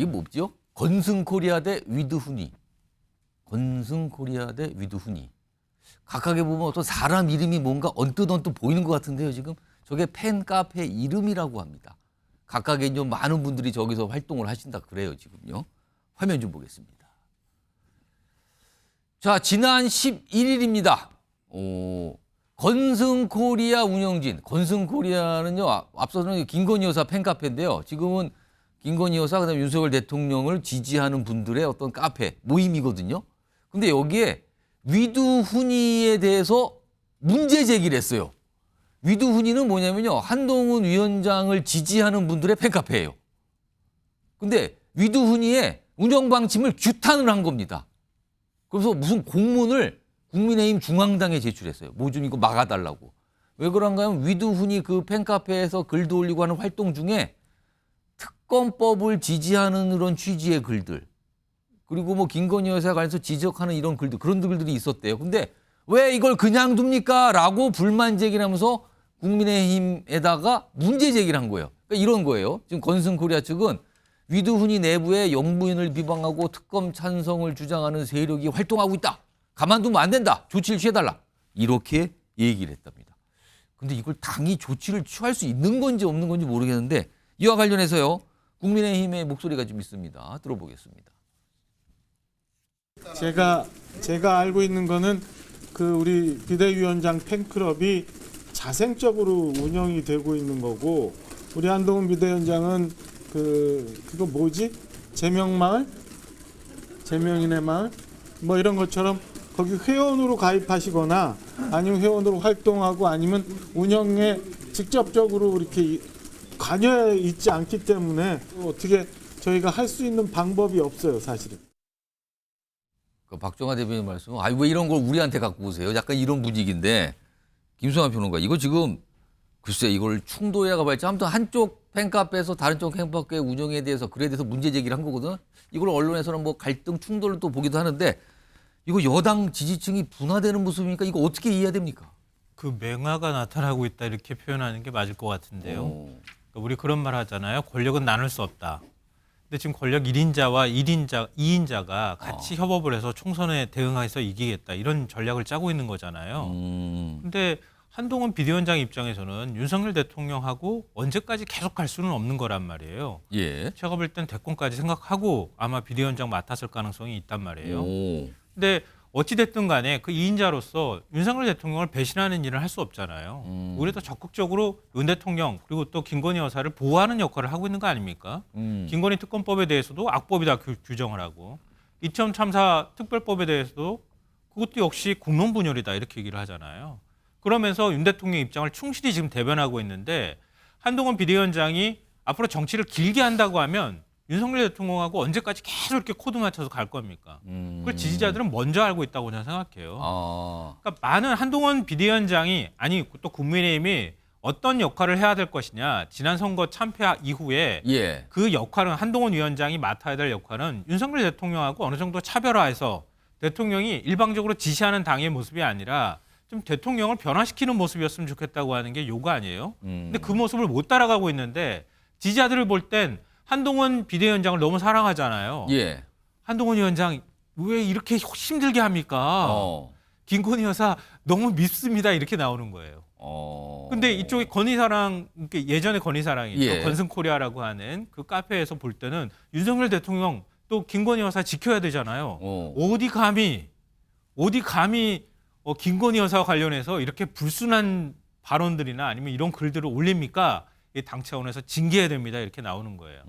이게 뭐죠? 건승코리아 대 위드훈이. 건승코리아 대 위드훈이. 각각에 보면 어떤 사람 이름이 뭔가 언뜻 보이는 것 같은데요. 지금 저게 팬카페 이름이라고 합니다. 각각에 좀 많은 분들이 저기서 활동을 하신다 그래요. 지금요. 화면 좀 보겠습니다. 자, 지난 11일입니다. 건승코리아 운영진. 건승코리아는요, 앞서는 김건희 여사 팬카페인데요. 지금은 김건희 여사, 그다음에 윤석열 대통령을 지지하는 분들의 어떤 카페 모임이거든요. 근데 여기에 위두훈이에 대해서 문제 제기를 했어요. 위두훈이는 뭐냐면요, 한동훈 위원장을 지지하는 분들의 팬카페예요. 근데 위두훈이의 운영 방침을 규탄을 한 겁니다. 그래서 무슨 공문을 국민의힘 중앙당에 제출했어요. 뭐 좀 이거 막아달라고. 왜 그런가 하면 위두훈이 그 팬카페에서 글도 올리고 하는 활동 중에 특검법을 지지하는 그런 취지의 글들, 그리고 뭐 김건희 여사에 관해서 지적하는 이런 글들, 그런 글들이 있었대요. 근데 왜 이걸 그냥 둡니까? 라고 불만 제기를 하면서 국민의힘에다가 문제 제기를 한 거예요. 그러니까 이런 거예요. 지금 건승코리아 측은 위두훈이 내부에 영부인을 비방하고 특검 찬성을 주장하는 세력이 활동하고 있다. 가만두면 안 된다. 조치를 취해달라. 이렇게 얘기를 했답니다. 근데 이걸 당이 조치를 취할 수 있는 건지 없는 건지 모르겠는데 이와 관련해서요. 국민의힘의 목소리가 좀 있습니다. 들어보겠습니다. 제가 알고 있는 거는 그 우리 비대위원장 팬클럽이 자생적으로 운영이 되고 있는 거고, 우리 한동훈 비대위원장은 그거 뭐지? 제명마을? 제명인의 마을? 뭐 이런 것처럼 거기 회원으로 가입하시거나 아니면 회원으로 활동하고 아니면 운영에 직접적으로 이렇게 관여해 있지 않기 때문에 어떻게 저희가 할 수 있는 방법이 없어요, 사실은. 그 박정아 대변인 말씀, 왜 이런 걸 우리한테 갖고 오세요? 약간 이런 분위기인데, 김성환 평론가, 이거 지금 글쎄 이걸 충돌이라고 할지 아무튼 한쪽 팬카페에서 다른 쪽 팬카페 운영에 대해서 글에 대해서 문제 제기를 한 거거든. 이걸 언론에서는 뭐 갈등 충돌을 또 보기도 하는데, 이거 여당 지지층이 분화되는 모습이니까 이거 어떻게 이해해야 됩니까? 그 맹화가 나타나고 있다 이렇게 표현하는 게 맞을 것 같은데요. 그러니까 우리 그런 말 하잖아요. 권력은 나눌 수 없다. 근데 지금 권력 1인자와 2인자가 같이 협업을 해서 총선에 대응해서 이기겠다. 이런 전략을 짜고 있는 거잖아요. 근데 한동훈 비대위원장 입장에서는 윤석열 대통령하고 언제까지 계속 갈 수는 없는 거란 말이에요. 예. 제가 볼 땐 대권까지 생각하고 아마 비대위원장 맡았을 가능성이 있단 말이에요. 오. 근데 어찌됐든 간에 그 2인자로서 윤석열 대통령을 배신하는 일을 할 수 없잖아요. 오히려 더 적극적으로 윤 대통령 그리고 또 김건희 여사를 보호하는 역할을 하고 있는 거 아닙니까? 김건희 특검법에 대해서도 악법이다 규정을 하고, 이천 참사 특별법에 대해서도 그것도 역시 국론 분열이다 이렇게 얘기를 하잖아요. 그러면서 윤 대통령 입장을 충실히 지금 대변하고 있는데, 한동훈 비대위원장이 앞으로 정치를 길게 한다고 하면 윤석열 대통령하고 언제까지 계속 이렇게 코드 맞춰서 갈 겁니까? 그걸 지지자들은 먼저 알고 있다고 저는 생각해요. 그러니까 많은 한동훈 비대위원장이, 아니 또 국민의힘이 어떤 역할을 해야 될 것이냐. 지난 선거 참패 이후에 예. 그 역할은, 한동훈 위원장이 맡아야 될 역할은 윤석열 대통령하고 어느 정도 차별화해서 대통령이 일방적으로 지시하는 당의 모습이 아니라 좀 대통령을 변화시키는 모습이었으면 좋겠다고 하는 게 요구 아니에요? 근데 그 모습을 못 따라가고 있는데, 지지자들을 볼 땐 한동훈 비대위원장을 너무 사랑하잖아요. 예. 한동훈 위원장 왜 이렇게 힘들게 합니까? 김건희 여사 너무 밉습니다. 이렇게 나오는 거예요. 근데 이쪽에 건희사랑, 예전에 건희사랑이죠. 예. 건승코리아라고 하는 그 카페에서 볼 때는 윤석열 대통령 또 김건희 여사 지켜야 되잖아요. 어디 감히 김건희 여사와 관련해서 이렇게 불순한 발언들이나 아니면 이런 글들을 올립니까? 당 차원에서 징계해야 됩니다. 이렇게 나오는 거예요.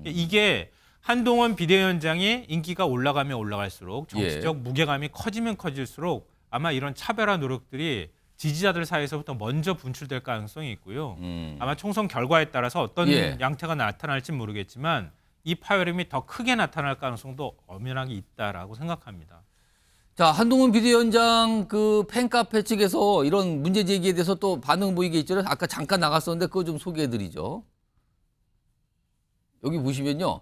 이게 한동훈 비대위원장의 인기가 올라가면 올라갈수록, 정치적 무게감이 커지면 커질수록 아마 이런 차별화 노력들이 지지자들 사이에서부터 먼저 분출될 가능성이 있고요. 아마 총선 결과에 따라서 어떤 양태가 나타날지 모르겠지만 이 파열음이 더 크게 나타날 가능성도 엄연하게 있다라고 생각합니다. 자, 한동훈 비대위원장 그 팬카페 측에서 이런 문제 제기에 대해서 또 반응 보이게 있죠. 아까 잠깐 나갔었는데 그거 좀 소개해드리죠. 여기 보시면요.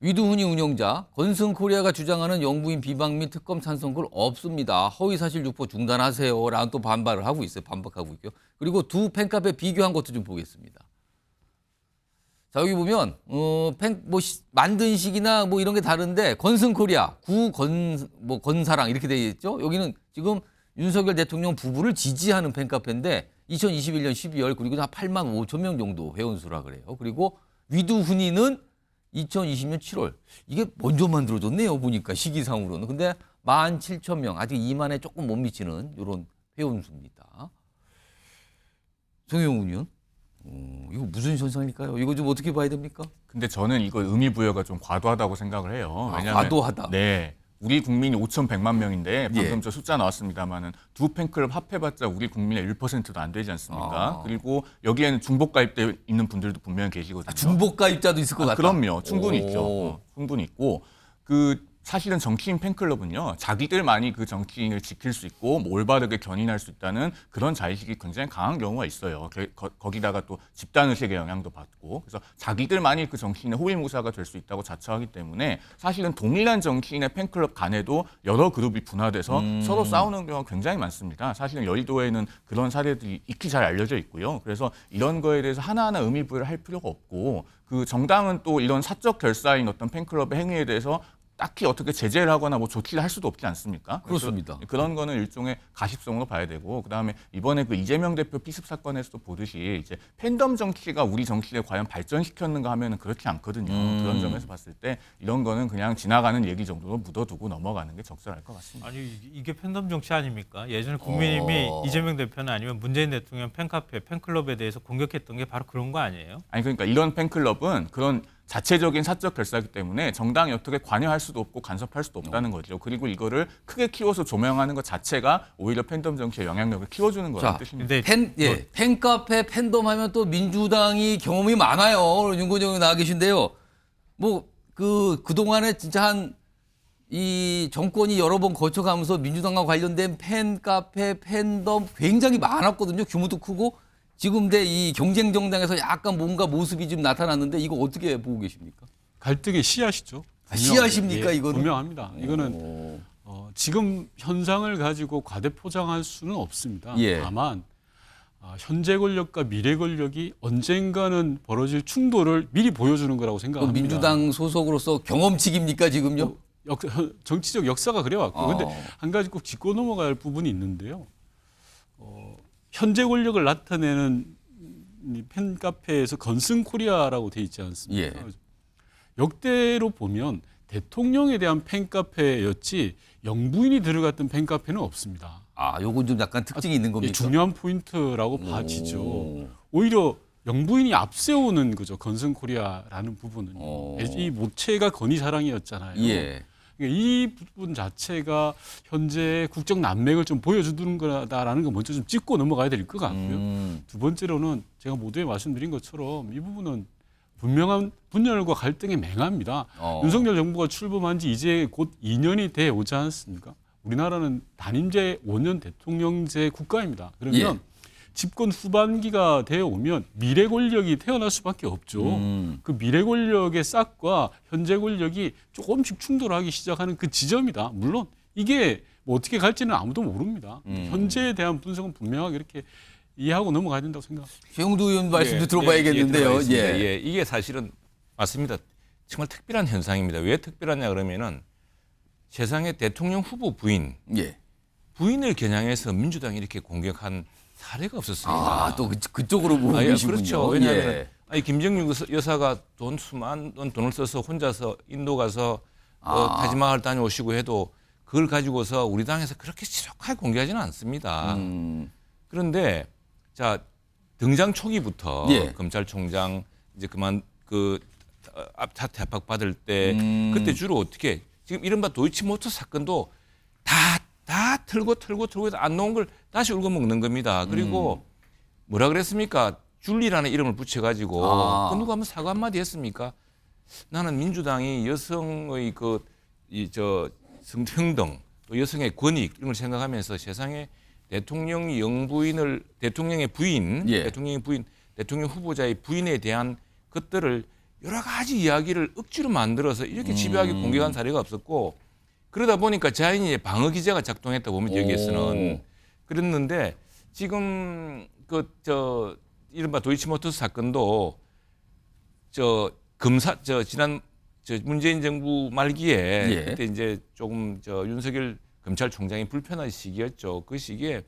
위두훈이 운영자, 건승코리아가 주장하는 영부인 비방 및 특검 찬성글 없습니다. 허위사실 유포 중단하세요. 라는 또 반발을 하고 있어요. 반박하고 있고요. 그리고 두 팬카페 비교한 것도 좀 보겠습니다. 자, 여기 보면 만든 시기나 뭐 이런 게 다른데 건승코리아 건사랑 이렇게 되어 있죠. 여기는 지금 윤석열 대통령 부부를 지지하는 팬카페인데 2021년 12월 그리고 한 8만 5천 명 정도 회원수라 그래요. 그리고 위두훈이는 2020년 7월 이게 먼저 만들어졌네요. 보니까 시기상으로는. 근데 17,000명 아직 2만에 조금 못 미치는 이런 회원수입니다. 정영훈 의원. 이거 무슨 현상일까요? 이거 좀 어떻게 봐야 됩니까? 근데 저는 이거 의미 부여가 좀 과도하다고 생각을 해요. 왜냐하면 과도하다. 네. 우리 국민이 5,100만 명인데 방금 예. 저 숫자 나왔습니다만은 두 팬클럽 합해봤자 우리 국민의 1%도 안 되지 않습니까? 그리고 여기에는 중복 가입돼 있는 분들도 분명히 계시거든요. 중복 가입자도 있을 것 같다. 그럼요. 충분히 오. 있죠. 충분히 있고 사실은 정치인 팬클럽은요, 자기들만이 그 정치인을 지킬 수 있고 뭐 올바르게 견인할 수 있다는 그런 자의식이 굉장히 강한 경우가 있어요. 거기다가 또 집단의식의 영향도 받고, 그래서 자기들만이 그 정치인의 호위무사가 될 수 있다고 자처하기 때문에 사실은 동일한 정치인의 팬클럽 간에도 여러 그룹이 분화돼서 서로 싸우는 경우가 굉장히 많습니다. 사실은 여의도에는 그런 사례들이 익히 잘 알려져 있고요. 그래서 이런 거에 대해서 하나하나 의미 부여를 할 필요가 없고, 그 정당은 또 이런 사적 결사인 어떤 팬클럽의 행위에 대해서 딱히 어떻게 제재를 하거나 뭐 조치를 할 수도 없지 않습니까? 그렇습니다. 그런 거는 일종의 가십성으로 봐야 되고, 그다음에 이번에 그 이재명 대표 피습 사건에서도 보듯이 이제 팬덤 정치가 우리 정치를 과연 발전시켰는가 하면은 그렇지 않거든요. 그런 점에서 봤을 때 이런 거는 그냥 지나가는 얘기 정도로 묻어두고 넘어가는 게 적절할 것 같습니다. 아니 이게 팬덤 정치 아닙니까? 예전에 국민의힘이 이재명 대표나 아니면 문재인 대통령 팬카페, 팬클럽에 대해서 공격했던 게 바로 그런 거 아니에요? 아니 그러니까 이런 팬클럽은 그런 자체적인 사적 결사이기 때문에 정당이 어떻게 관여할 수도 없고 간섭할 수도 없다는 거죠. 그리고 이거를 크게 키워서 조명하는 것 자체가 오히려 팬덤 정치의 영향력을 키워주는 거라는 뜻입니다. 근데 팬카페 팬덤 하면 또 민주당이 경험이 많아요. 윤건영 의원 나와 계신데요. 뭐 그동안에 진짜 이 정권이 여러 번 거쳐가면서 민주당과 관련된 팬카페 팬덤 굉장히 많았거든요. 규모도 크고. 지금 이 경쟁 정당에서 약간 뭔가 모습이 좀 나타났는데 이거 어떻게 보고 계십니까? 갈등의 씨앗이죠. 씨앗입니까, 이거는? 분명합니다. 이거는 지금 현상을 가지고 과대포장할 수는 없습니다. 예. 다만 현재 권력과 미래 권력이 언젠가는 벌어질 충돌을 미리 보여주는 거라고 생각합니다. 민주당 소속으로서 경험칙입니까 지금요? 정치적 역사가 그래왔고, 근데 한 가지 꼭 짚고 넘어갈 부분이 있는데요. 현재 권력을 나타내는 팬카페에서 건승코리아라고 돼 있지 않습니까? 예. 역대로 보면 대통령에 대한 팬카페였지 영부인이 들어갔던 팬카페는 없습니다. 요건 좀 약간 특징이 있는 겁니까? 중요한 포인트라고 봐지죠. 오히려 영부인이 앞세우는 거죠. 건승코리아라는 부분은. 이 모체가 건의사랑이었잖아요. 예. 이 부분 자체가 현재 국정 난맥을 좀 보여주는 거다라는 거 먼저 좀 짚고 넘어가야 될 것 같고요. 두 번째로는 제가 모두에 말씀드린 것처럼 이 부분은 분명한 분열과 갈등이 맹합니다. 윤석열 정부가 출범한 지 이제 곧 2년이 돼 오지 않습니까? 우리나라는 단임제 5년 대통령제 국가입니다. 그러면 집권 후반기가 되어 오면 미래 권력이 태어날 수밖에 없죠. 그 미래 권력의 싹과 현재 권력이 조금씩 충돌하기 시작하는 그 지점이다. 물론 이게 뭐 어떻게 갈지는 아무도 모릅니다. 현재에 대한 분석은 분명하게 이렇게 이해하고 넘어가야 된다고 생각합니다. 최영두 의원 말씀도 들어봐야겠는데요. 예, 이게 사실은 맞습니다. 정말 특별한 현상입니다. 왜 특별하냐 그러면은 세상에 대통령 후보 부인을 겨냥해서 민주당이 이렇게 공격한 사례가 없었습니다. 또 그쪽으로 보고 계시군요. 그렇죠. 왜냐하면 김정육 여사가 수많은 돈을 써서 혼자서 인도 가서 타지마할 다녀오시고 해도 그걸 가지고서 우리 당에서 그렇게 지독하게 공개하지는 않습니다. 그런데 자 등장 초기부터 검찰총장 이제 사퇴 압박 받을 때 그때 주로 어떻게 지금 이른바 도이치모터 사건도 다 털고 해서 안 놓은 걸 다시 울고 먹는 겁니다. 그리고 뭐라 그랬습니까? 줄리라는 이름을 붙여가지고 그 누가 한번 사과 한마디 했습니까? 나는 민주당이 여성의 성평등, 또 여성의 권익 이런 걸 생각하면서 세상에 대통령의 부인, 대통령 후보자의 부인에 대한 것들을 여러 가지 이야기를 억지로 만들어서 이렇게 집요하게 공격한 사례가 없었고 그러다 보니까 자연히 방어 기제가 작동했다 보면 여기에서는 그랬는데 지금 이른바 도이치모터스 사건도 지난 문재인 정부 말기에 예. 그때 이제 조금 윤석열 검찰총장이 불편한 시기였죠. 그 시기에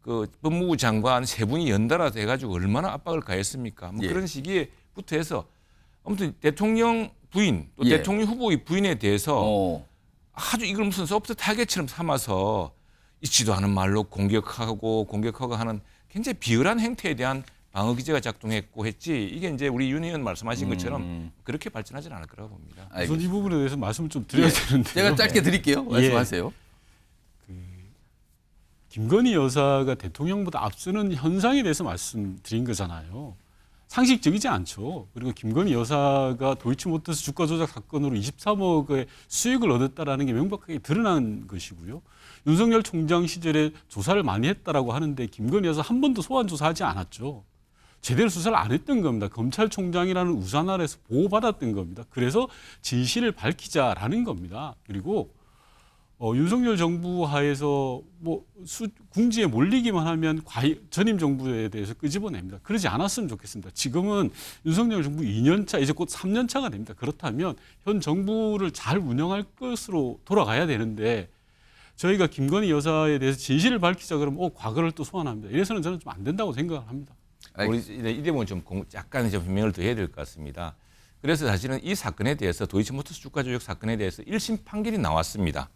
그 법무부 장관 세 분이 연달아 돼가지고 얼마나 압박을 가했습니까? 뭐 예. 그런 시기에부터 해서 아무튼 대통령 부인 또 예. 대통령 후보의 부인에 대해서 어. 아주 이걸 무슨 소프트 타겟처럼 삼아서 있지도 않은 말로 공격하고 하는 굉장히 비열한 행태에 대한 방어 기제가 작동했고 했지 이게 이제 우리 윤 의원 말씀하신 것처럼 그렇게 발전하지는 않을 거라고 봅니다. 우선 이 부분에 대해서 말씀을 좀 드려야 되는데요. 제가 짧게 드릴게요. 말씀하세요. 김건희 여사가 대통령보다 앞서는 현상에 대해서 말씀드린 거잖아요. 상식적이지 않죠. 그리고 김건희 여사가 도이치모터스 주가 조작 사건으로 23억의 수익을 얻었다라는 게 명백하게 드러난 것이고요. 윤석열 총장 시절에 조사를 많이 했다라고 하는데 김건희 여사 한 번도 소환 조사하지 않았죠. 제대로 수사를 안 했던 겁니다. 검찰총장이라는 우산 아래서 보호받았던 겁니다. 그래서 진실을 밝히자라는 겁니다. 그리고 윤석열 정부 하에서 궁지에 몰리기만 하면 전임 정부에 대해서 끄집어냅니다. 그러지 않았으면 좋겠습니다. 지금은 윤석열 정부 2년 차, 이제 곧 3년 차가 됩니다. 그렇다면 현 정부를 잘 운영할 것으로 돌아가야 되는데 저희가 김건희 여사에 대해서 진실을 밝히자 그러면 과거를 또 소환합니다. 이래서는 저는 좀 안 된다고 생각을 합니다. 우리 이 대목은 좀 약간 좀 변명을 더 해야 될 것 같습니다. 그래서 사실은 이 사건에 대해서 도이치모터스 주가 조작 사건에 대해서 1심 판결이 나왔습니다.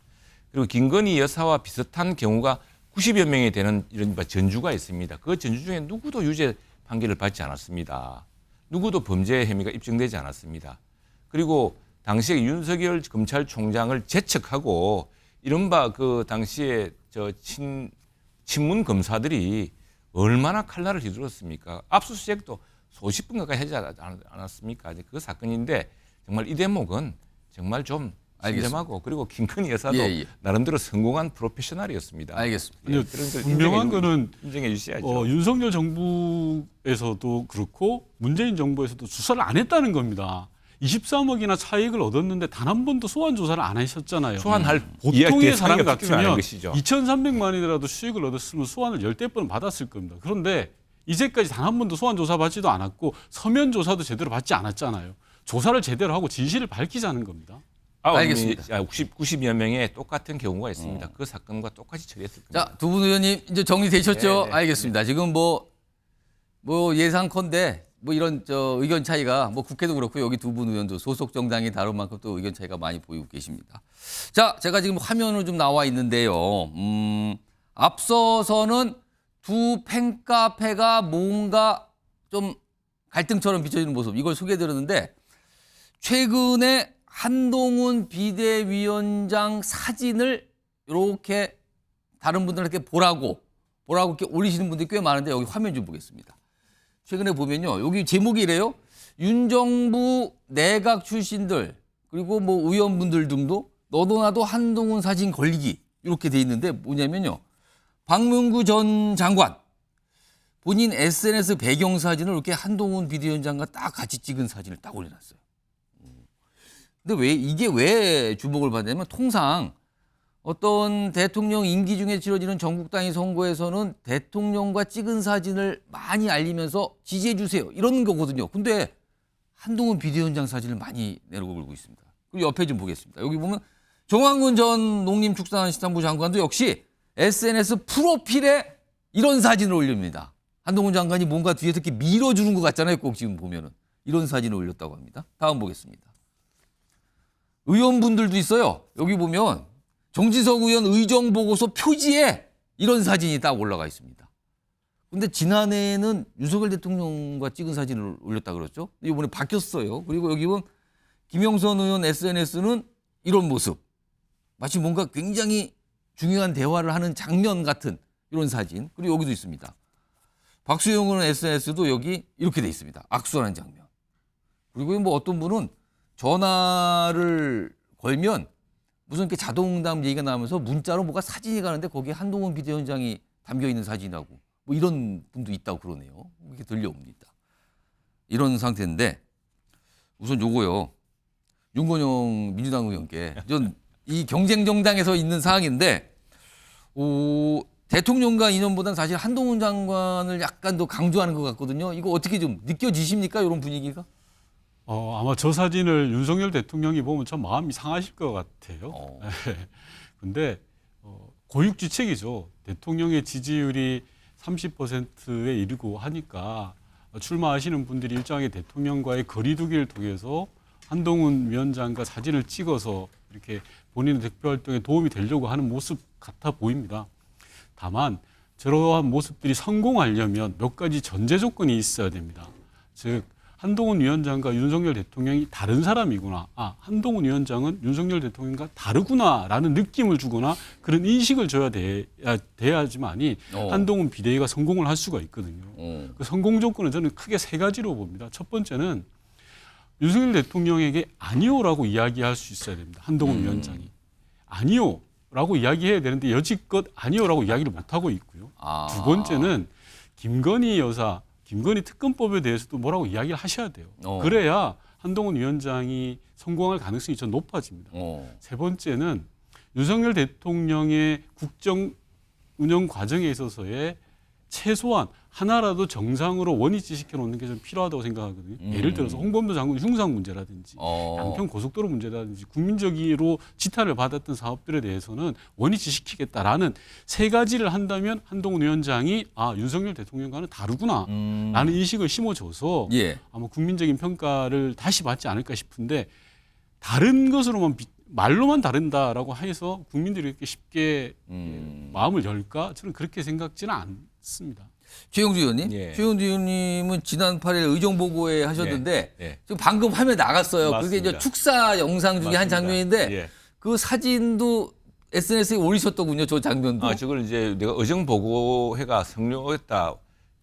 그리고 김건희 여사와 비슷한 경우가 90여 명이 되는 이런 전주가 있습니다. 그 전주 중에 누구도 유죄 판결을 받지 않았습니다. 누구도 범죄 혐의가 입증되지 않았습니다. 그리고 당시에 윤석열 검찰총장을 제척하고 이른바 그 당시에 친문 검사들이 얼마나 칼날을 휘둘렀습니까? 압수수색도 수십 분 가까이 하지 않았습니까? 그 사건인데 정말 이 대목은 정말 좀 신점하고 그리고 김건희 여사도 나름대로 성공한 프로페셔널이었습니다. 알겠습니다. 분명한 거는 인정해 주셔야죠. 윤석열 정부에서도 그렇고 문재인 정부에서도 수사를 안 했다는 겁니다. 23억이나 차익을 얻었는데 단 한 번도 소환 조사를 안 하셨잖아요. 소환할 보통의 사람 같으면 것이죠. 2,300만 원이라도 수익을 얻었으면 소환을 10대 번 받았을 겁니다. 그런데 이제까지 단 한 번도 소환 조사 받지도 않았고 서면 조사도 제대로 받지 않았잖아요. 조사를 제대로 하고 진실을 밝히자는 겁니다. 알겠습니다. 90여 명의 똑같은 경우가 있습니다. 그 사건과 똑같이 처리했을 겁니다. 자, 두 분 의원님 이제 정리되셨죠? 네. 알겠습니다. 지금 뭐 예상컨대 이런 의견 차이가 국회도 그렇고 여기 두 분 의원도 소속 정당이 다른 만큼 또 의견 차이가 많이 보이고 계십니다. 자, 제가 지금 화면으로 좀 나와 있는데요. 앞서서는 두 팬카페가 뭔가 좀 갈등처럼 비춰지는 모습 이걸 소개해드렸는데 최근에 한동훈 비대위원장 사진을 이렇게 다른 분들한테 보라고 이렇게 올리시는 분들이 꽤 많은데 여기 화면 좀 보겠습니다. 최근에 보면요. 여기 제목이 이래요. 윤 정부 내각 출신들 그리고 의원분들 등도 너도 나도 한동훈 사진 걸리기 이렇게 돼 있는데 뭐냐면요. 박문구 전 장관 본인 SNS 배경 사진을 이렇게 한동훈 비대위원장과 딱 같이 찍은 사진을 딱 올려놨어요. 근데 이게 왜 주목을 받냐면 통상 어떤 대통령 임기 중에 치러지는 전국 단위 선거에서는 대통령과 찍은 사진을 많이 알리면서 지지해 주세요. 이런 거거든요. 근데 한동훈 비대위원장 사진을 많이 내걸고 있습니다. 그리고 옆에 좀 보겠습니다. 여기 보면 정황근 전 농림축산식품부 장관도 역시 SNS 프로필에 이런 사진을 올립니다. 한동훈 장관이 뭔가 뒤에서 이렇게 밀어주는 것 같잖아요. 꼭 지금 보면은 이런 사진을 올렸다고 합니다. 다음 보겠습니다. 의원분들도 있어요. 여기 보면 정진석 의원 의정보고서 표지에 이런 사진이 딱 올라가 있습니다. 근데 지난해에는 윤석열 대통령과 찍은 사진을 올렸다 그랬죠. 이번에 바뀌었어요. 그리고 여기 보면 김영선 의원 SNS는 이런 모습. 마치 뭔가 굉장히 중요한 대화를 하는 장면 같은 이런 사진. 그리고 여기도 있습니다. 박수영 의원 SNS도 여기 이렇게 돼 있습니다. 악수하는 장면. 그리고 어떤 분은 전화를 걸면 무슨 이렇게 자동응답 얘기가 나오면서 문자로 뭐가 사진이 가는데 거기에 한동훈 비대위원장이 담겨 있는 사진하고 이런 분도 있다고 그러네요. 이렇게 들려옵니다. 이런 상태인데 우선 요거요. 윤건영 민주당 의원께 전 이 경쟁 정당에서 있는 상황인데 대통령과 인연보다는 사실 한동훈 장관을 약간 더 강조하는 것 같거든요. 이거 어떻게 좀 느껴지십니까? 이런 분위기가? 아마 저 사진을 윤석열 대통령이 보면 참 마음이 상하실 것 같아요. 근데 고육지책이죠. 대통령의 지지율이 30%에 이르고 하니까 출마하시는 분들이 일정하게 대통령과의 거리두기를 통해서 한동훈 위원장과 사진을 찍어서 이렇게 본인의 대표 활동에 도움이 되려고 하는 모습 같아 보입니다. 다만 저러한 모습들이 성공하려면 몇 가지 전제 조건이 있어야 됩니다. 즉 한동훈 위원장과 윤석열 대통령이 다른 사람이구나. 한동훈 위원장은 윤석열 대통령과 다르구나라는 느낌을 주거나 그런 인식을 줘야 돼야지만이 한동훈 비대위가 성공을 할 수가 있거든요. 그 성공 조건은 저는 크게 세 가지로 봅니다. 첫 번째는 윤석열 대통령에게 아니오라고 이야기할 수 있어야 됩니다. 한동훈 위원장이. 아니오라고 이야기해야 되는데 여지껏 아니오라고 이야기를 못하고 있고요. 두 번째는 김건희 여사, 김건희 특검법에 대해서도 뭐라고 이야기를 하셔야 돼요. 그래야 한동훈 위원장이 성공할 가능성이 좀 높아집니다. 세 번째는 윤석열 대통령의 국정 운영 과정에 있어서의 최소한 하나라도 정상으로 원위치 시켜놓는 게 좀 필요하다고 생각하거든요. 예를 들어서 홍범도 장군 흉상 문제라든지 양평 고속도로 문제라든지 국민적으로 지탄을 받았던 사업들에 대해서는 원위치 시키겠다라는 세 가지를 한다면 한동훈 위원장이 윤석열 대통령과는 다르구나라는 인식을 심어줘서 아마 국민적인 평가를 다시 받지 않을까 싶은데 다른 것으로만 말로만 다른다라고 해서 국민들이 이렇게 쉽게 마음을 열까? 저는 그렇게 생각지는 않습니다. 최영두 의원님, 예. 최영두 의원님은 지난 8일 의정보고회 하셨는데 예. 지금 방금 화면에 나갔어요. 그게 이제 맞습니다. 축사 영상 중에 한 맞습니다. 장면인데 예. 그 사진도 SNS에 올리셨더군요. 저 장면도. 저걸 이제 내가 의정보고회가 성료했다.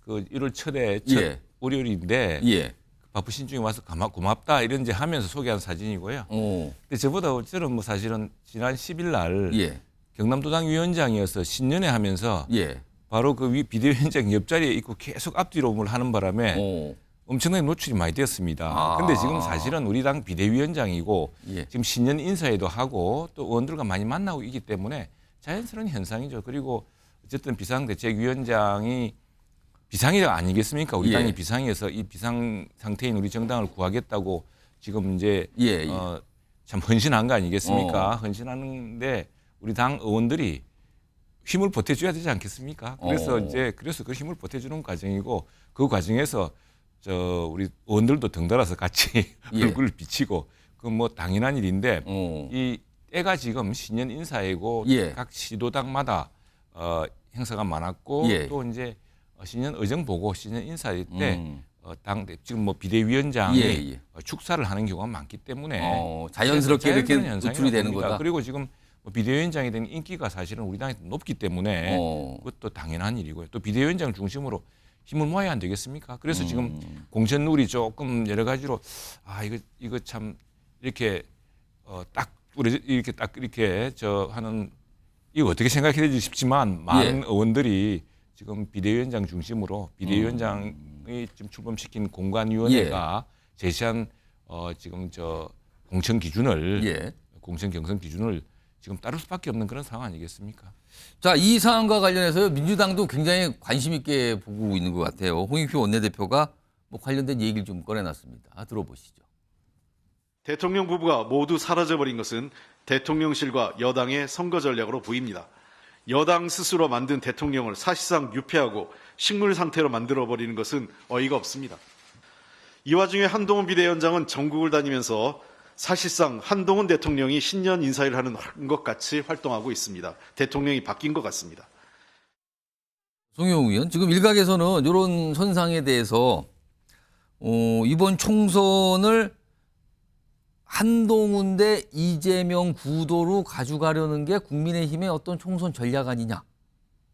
그 1월 첫에 첫 예. 월요일인데 예. 바쁘신 중에 와서 고맙다 이런 이제 하면서 소개한 사진이고요. 어. 근데 저보다 저는 뭐 사실은 지난 10일 날 예. 경남도당 위원장이어서 신년회 하면서 예. 바로 그 비대위원장 옆자리에 있고 계속 앞뒤로움을 하는 바람에 어. 엄청나게 노출이 많이 되었습니다. 아. 근데 지금 사실은 우리 당 비대위원장이고 예. 지금 신년 인사회도 하고 또 의원들과 많이 만나고 있기 때문에 자연스러운 현상이죠. 그리고 어쨌든 비상대책위원장이 비상이 아니겠습니까? 우리 예. 당이 비상이어서 이 비상 상태인 우리 정당을 구하겠다고 지금 이제 예. 참 헌신한 거 아니겠습니까? 헌신하는데 우리 당 의원들이 힘을 보태줘야 되지 않겠습니까? 그래서 그래서 그 힘을 보태주는 과정이고 그 과정에서 우리 의원들도 덩달아서 같이 예. 얼굴을 비치고 그 뭐 당연한 일인데 어. 이 때가 지금 신년 인사이고 예. 각 시도당마다 행사가 많았고 예. 또 이제 신년 의정 보고 신년 인사회 때 당 지금 뭐 비대위원장이 예. 축사를 하는 경우가 많기 때문에 자연스럽게 이렇게 자연스러운 현상이라고 노출이 되는 봅니다. 거다. 그리고 지금 뭐 비대위원장에 대한 인기가 사실은 우리 당에 높기 때문에 그것도 당연한 일이고요. 또 비대위원장 중심으로 힘을 모아야 안 되겠습니까? 그래서 지금 공천룰이 조금 여러 가지로 이거 참 이렇게 이렇게 하는 이거 어떻게 생각해야 될지 싶지만 많은 의원들이 지금 비대위원장 중심으로 비대위원장이 지금 출범시킨 공관위원회가 제시한 지금 공천 기준을 공천 경선 기준을 지금 따를 수밖에 없는 그런 상황 아니겠습니까? 자, 이 사안과 관련해서 민주당도 굉장히 관심 있게 보고 있는 것 같아요. 홍익표 원내대표가 뭐 관련된 얘기를 좀 꺼내놨습니다. 들어보시죠. 대통령 부부가 모두 사라져버린 것은 대통령실과 여당의 선거 전략으로 보입니다. 여당 스스로 만든 대통령을 사실상 유폐하고 식물 상태로 만들어버리는 것은 어이가 없습니다. 이 와중에 한동훈 비대위원장은 전국을 다니면서 사실상 한동훈 대통령이 신년 인사를 하는 것 같이 활동하고 있습니다. 대통령이 바뀐 것 같습니다. 송영우 의원, 지금 일각에서는 이런 선상에 대해서 이번 총선을 한동훈 대 이재명 구도로 가져가려는 게 국민의힘의 어떤 총선 전략 아니냐.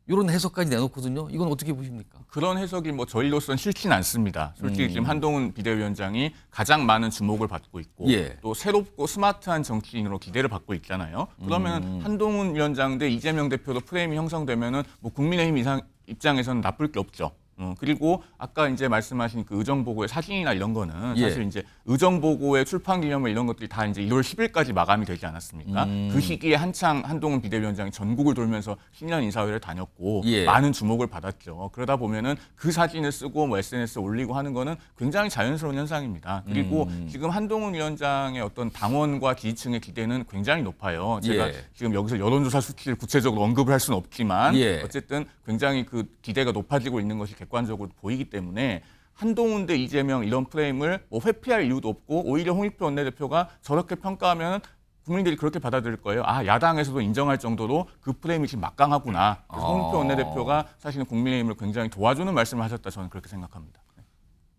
이런 해석까지 내놓거든요. 이건 어떻게 보십니까? 그런 해석이 뭐 저희로서는 싫지는 않습니다. 솔직히 지금 한동훈 비대위원장이 가장 많은 주목을 받고 있고 또 새롭고 스마트한 정치인으로 기대를 받고 있잖아요. 그러면 한동훈 위원장 대 이재명 대표도 프레임이 형성되면은 뭐 국민의힘 입장에서는 나쁠 게 없죠. 그리고 아까 이제 말씀하신 그 의정 보고의 사진이나 이런 거는 예. 사실 이제 의정 보고의 출판 기념일 이런 것들이 다 이제 1월 10일까지 마감이 되지 않았습니까? 그 시기에 한창 한동훈 비대위원장이 전국을 돌면서 신년 인사회를 다녔고 예. 많은 주목을 받았죠. 그러다 보면은 그 사진을 쓰고 뭐 SNS에 올리고 하는 거는 굉장히 자연스러운 현상입니다. 그리고 지금 한동훈 위원장의 어떤 당원과 지지층의 기대는 굉장히 높아요. 제가 예. 지금 여기서 여론조사 수치를 구체적으로 언급을 할 수는 없지만 예. 어쨌든 굉장히 그 기대가 높아지고 있는 것이 객관적으로 보이기 때문에 한동훈 대 이재명 이런 프레임을 뭐 회피할 이유도 없고 오히려 홍익표 원내대표가 저렇게 평가하면 국민들이 그렇게 받아들일 거예요. 아, 야당에서도 인정할 정도로 그 프레임이 지금 막강하구나. 그래서 홍익표 원내대표가 사실은 국민의힘을 굉장히 도와주는 말씀을 하셨다. 저는 그렇게 생각합니다.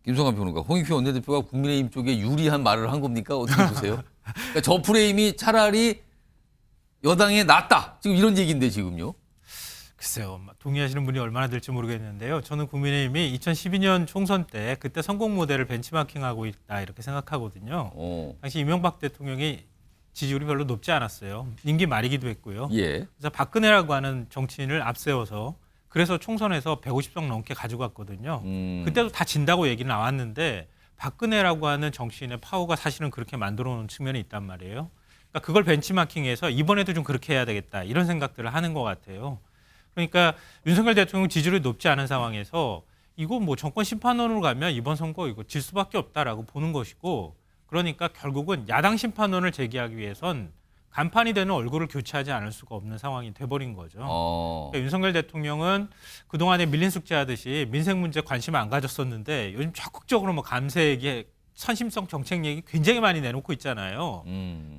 김성환 평론가, 홍익표 원내대표가 국민의힘 쪽에 유리한 말을 한 겁니까? 어떻게 보세요? 그러니까 저 프레임이 차라리 여당에 낫다. 지금 이런 얘기인데 지금요. 글쎄요, 동의하시는 분이 얼마나 될지 모르겠는데요. 저는 국민의힘이 2012년 총선 때 그때 성공 모델을 벤치마킹하고 있다 이렇게 생각하거든요. 당시 이명박 대통령이 지지율이 별로 높지 않았어요. 임기 말이기도 했고요. 예. 그래서 박근혜라고 하는 정치인을 앞세워서 그래서 총선에서 150석 넘게 가져갔거든요. 그때도 다 진다고 얘기는 나왔는데 박근혜라고 하는 정치인의 파워가 사실은 그렇게 만들어 놓은 측면이 있단 말이에요. 그러니까 그걸 벤치마킹해서 이번에도 좀 그렇게 해야 되겠다 이런 생각들을 하는 것 같아요. 그러니까 윤석열 대통령 지지율이 높지 않은 상황에서 이거 뭐 정권 심판원으로 가면 이번 선거 이거 질 수밖에 없다라고 보는 것이고 그러니까 결국은 야당 심판원을 제기하기 위해선 간판이 되는 얼굴을 교체하지 않을 수가 없는 상황이 돼버린 거죠. 그러니까 윤석열 대통령은 그동안에 밀린 숙제하듯이 민생 문제 관심 안 가졌었는데 요즘 적극적으로 뭐 감세 얘기, 선심성 정책 얘기 굉장히 많이 내놓고 있잖아요.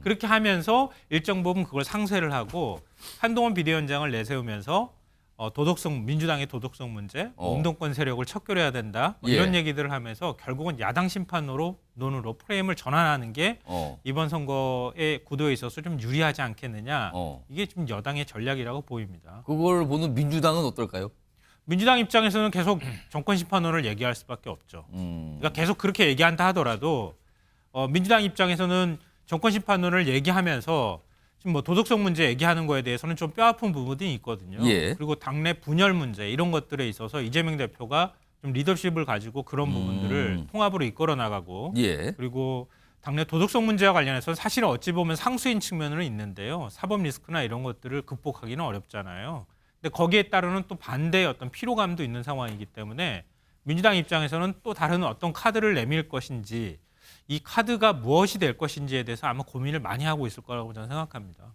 그렇게 하면서 일정 부분 그걸 상쇄를 하고 한동훈 비대위원장을 내세우면서 도덕성 민주당의 도덕성 문제, 운동권 세력을 척결해야 된다 뭐 이런 얘기들을 하면서 결국은 야당 심판으로 논으로 프레임을 전환하는 게 이번 선거의 구도에 있어서 좀 유리하지 않겠느냐. 이게 좀 여당의 전략이라고 보입니다. 그걸 보는 민주당은 어떨까요? 민주당 입장에서는 계속 정권 심판론을 얘기할 수밖에 없죠. 그러니까 계속 그렇게 얘기한다 하더라도 민주당 입장에서는 정권 심판론을 얘기하면서 지금 뭐 도덕성 문제 얘기하는 거에 대해서는 좀 뼈아픈 부분이 있거든요. 예. 그리고 당내 분열 문제 이런 것들에 있어서 이재명 대표가 좀 리더십을 가지고 그런 부분들을 통합으로 이끌어 나가고 예. 그리고 당내 도덕성 문제와 관련해서 사실은 어찌 보면 상수인 측면은 있는데요. 사법 리스크나 이런 것들을 극복하기는 어렵잖아요. 근데 거기에 따르는 또 반대의 어떤 피로감도 있는 상황이기 때문에 민주당 입장에서는 또 다른 어떤 카드를 내밀 것인지 이 카드가 무엇이 될 것인지에 대해서 아마 고민을 많이 하고 있을 거라고 저는 생각합니다.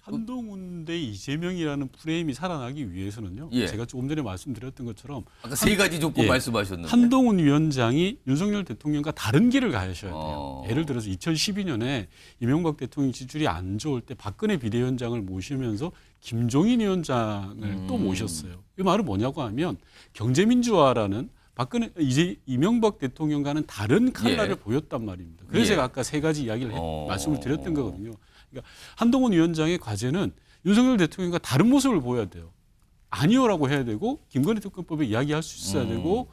한동훈 대 이재명이라는 프레임이 살아나기 위해서는요. 예. 제가 조금 전에 말씀드렸던 것처럼 아까 세 가지 조건 예. 말씀하셨는데. 한동훈 위원장이 윤석열 대통령과 다른 길을 가셔야 돼요. 어. 예를 들어서 2012년에 이명박 대통령 지지율이 안 좋을 때 박근혜 비대위원장을 모시면서 김종인 위원장을 또 모셨어요. 이 말은 뭐냐고 하면 경제민주화라는 박근혜 이제 이명박 대통령과는 다른 칼라를 예. 보였단 말입니다. 그래서 예. 제가 아까 세 가지 이야기를 말씀을 드렸던 거거든요. 그러니까 한동훈 위원장의 과제는 윤석열 대통령과 다른 모습을 보여야 돼요. 아니요라고 해야 되고 김건희 특검법에 이야기할 수 있어야 되고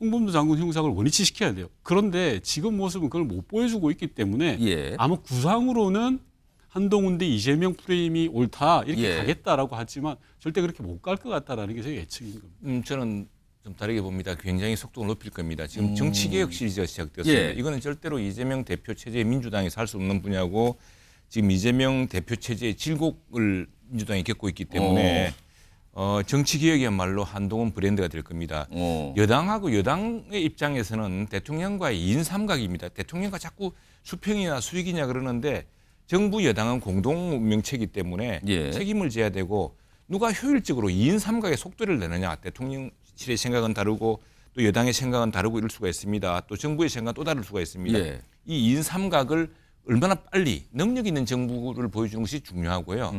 홍범도 장군 형사를 원위치시켜야 돼요. 그런데 지금 모습은 그걸 못 보여주고 있기 때문에 예. 아마 구상으로는 한동훈 대 이재명 프레임이 옳다 이렇게 예. 가겠다라고 하지만 절대 그렇게 못 갈 것 같다라는 게 제 예측인 겁니다. 저는 좀 다르게 봅니다. 굉장히 속도를 높일 겁니다. 지금 정치개혁 시리즈가 시작되었습니다. 예. 이거는 절대로 이재명 대표 체제의 민주당이 살 수 없는 분야고 지금 이재명 대표 체제의 질곡을 민주당이 겪고 있기 때문에 정치개혁이야말로 한동훈 브랜드가 될 겁니다. 여당하고 여당의 입장에서는 대통령과의 2인 삼각입니다. 대통령과 자꾸 수평이냐 수익이냐 그러는데 정부 여당은 공동 명체이기 때문에 예. 책임을 져야 되고 누가 효율적으로 2인 삼각의 속도를 내느냐. 대통령실의 생각은 다르고 또 여당의 생각은 다르고 이럴 수가 있습니다. 또 정부의 생각은 또 다를 수가 있습니다. 예. 이 2인 삼각을 얼마나 빨리 능력 있는 정부를 보여주는 것이 중요하고요.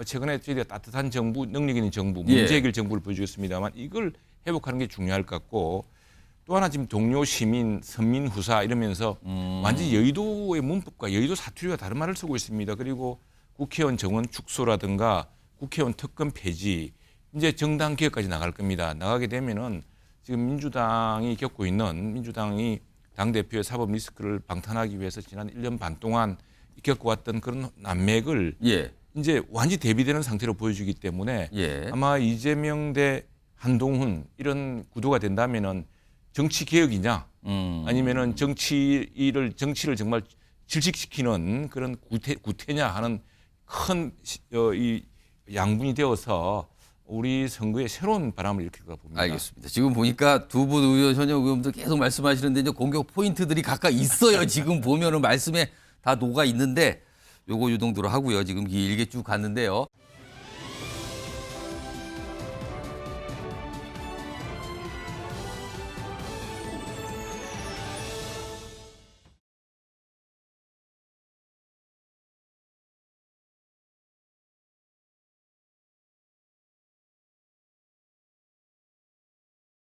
최근에 저희가 따뜻한 정부, 능력 있는 정부, 문제 해결 정부를 보여주겠습니다만 이걸 회복하는 게 중요할 것 같고 또 하나 지금 동료 시민, 선민 후사 이러면서 완전히 여의도의 문법과 여의도 사투리가 다른 말을 쓰고 있습니다. 그리고 국회의원 정원 축소라든가 국회의원 특권 폐지 이제 정당 개혁까지 나갈 겁니다. 나가게 되면은 지금 민주당이 겪고 있는 민주당이 당대표의 사법 리스크를 방탄하기 위해서 지난 1년 반 동안 겪어왔던 그런 난맥을 예. 이제 완전히 대비되는 상태로 보여주기 때문에 예. 아마 이재명 대 한동훈 이런 구도가 된다면은 정치 개혁이냐 아니면은 정치를 정말 질식시키는 그런 구태냐 하는 큰 이 양분이 되어서 우리 선거에 새로운 바람을 일으킬 것 봅니다. 알겠습니다. 지금 보니까 두 분 의원, 현역 의원도 계속 말씀하시는데 이제 공격 포인트들이 각각 있어요. 지금 보면은 말씀에 다 녹아 있는데 요거 유동도로 하고요. 지금 길게 쭉 갔는데요.